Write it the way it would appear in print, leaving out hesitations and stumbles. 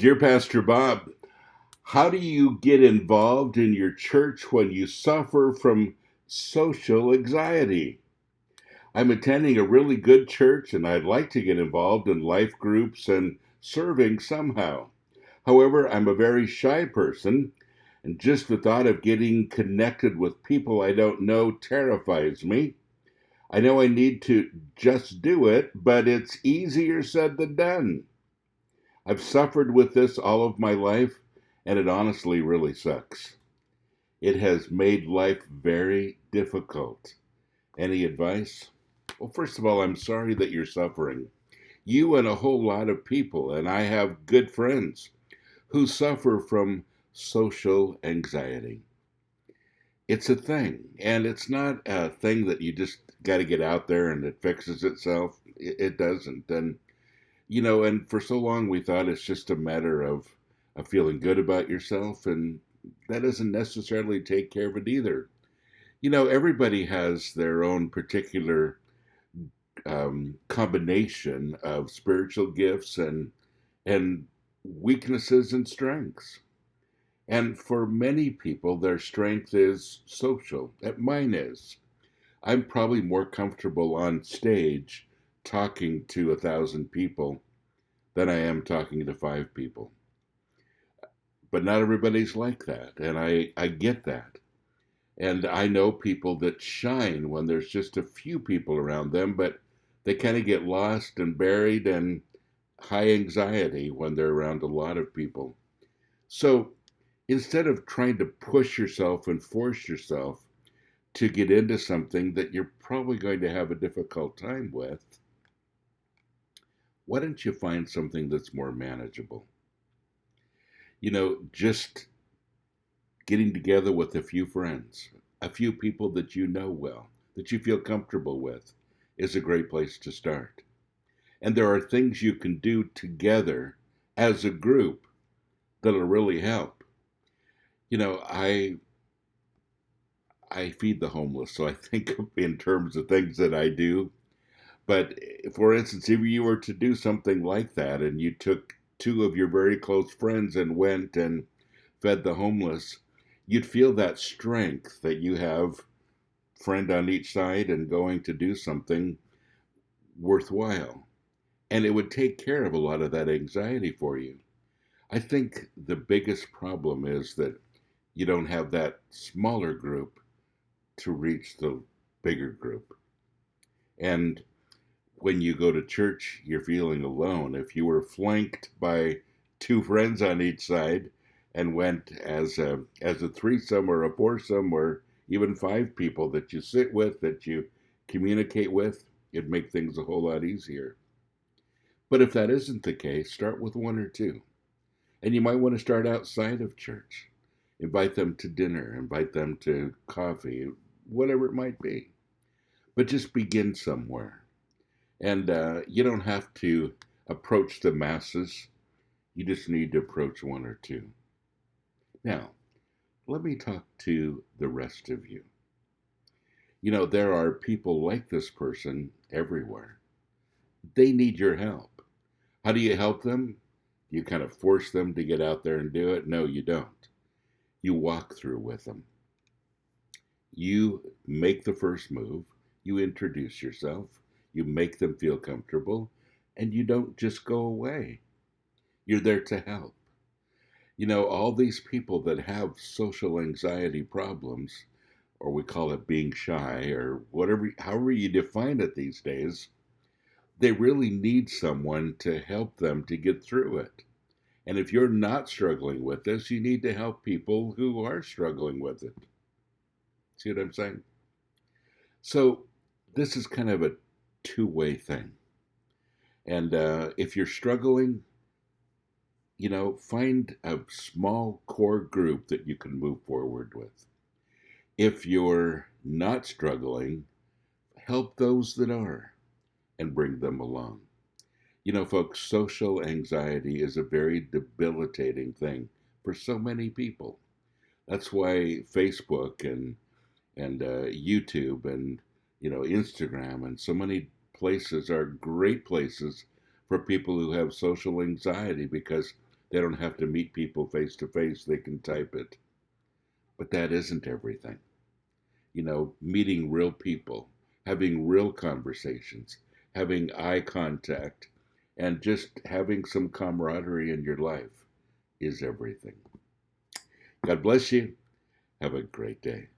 Dear Pastor Bob, how do you get involved in your church when you suffer from social anxiety? I'm attending a really good church and I'd like to get involved in life groups and serving somehow. However, I'm a very shy person, and just the thought of getting connected with people I don't know terrifies me. I know I need to just do it, but it's easier said than done. I've suffered with this all of my life, and it honestly really sucks. It has made life very difficult. Any advice? Well, first of all, I'm sorry that you're suffering. You and a whole lot of people, and I have good friends who suffer from social anxiety. It's a thing, and it's not a thing that you just got to get out there and it fixes itself. It doesn't. And for so long we thought it's just a matter of feeling good about yourself, and that doesn't necessarily take care of it either. Everybody has their own particular combination of spiritual gifts and weaknesses and strengths. And for many people, their strength is social. Mine is. I'm probably more comfortable on stage talking to 1,000 people than I am talking to 5 people. But not everybody's like that, and I get that. And I know people that shine when there's just a few people around them, but they kind of get lost and buried and high anxiety when they're around a lot of people. So instead of trying to push yourself and force yourself to get into something that you're probably going to have a difficult time with, why don't you find something that's more manageable? Just getting together with a few friends, a few people that you know well, that you feel comfortable with, is a great place to start. And there are things you can do together as a group that'll really help. I feed the homeless, so I think in terms of things that I do. But for instance, if you were to do something like that and you took two of your very close friends and went and fed the homeless, you'd feel that strength that you have friend on each side and going to do something worthwhile. And it would take care of a lot of that anxiety for you. I think the biggest problem is that you don't have that smaller group to reach the bigger group. And when you go to church, you're feeling alone. If you were flanked by two friends on each side and went as a threesome or a foursome or even 5 people that you sit with, that you communicate with, it'd make things a whole lot easier. But if that isn't the case, start with 1 or 2. And you might want to start outside of church. Invite them to dinner, invite them to coffee, whatever it might be. But just begin somewhere. And you don't have to approach the masses. You just need to approach 1 or 2. Now, let me talk to the rest of you. There are people like this person everywhere. They need your help. How do you help them? You kind of force them to get out there and do it? No, you don't. You walk through with them. You make the first move. You introduce yourself. You make them feel comfortable. And you don't just go away. You're there to help. All these people that have social anxiety problems, or we call it being shy, or whatever, however you define it these days, they really need someone to help them to get through it. And if you're not struggling with this, you need to help people who are struggling with it. See what I'm saying? So this is kind of a two-way thing. And if you're struggling, find a small core group that you can move forward with. If you're not struggling, help those that are and bring them along. Folks, social anxiety is a very debilitating thing for so many people. That's why Facebook and YouTube and Instagram and so many places are great places for people who have social anxiety, because They don't have to meet people face to face. They can type it. But that isn't everything. Meeting real people, having real conversations, having eye contact, and just having some camaraderie in your life is everything. God bless you. Have a great day.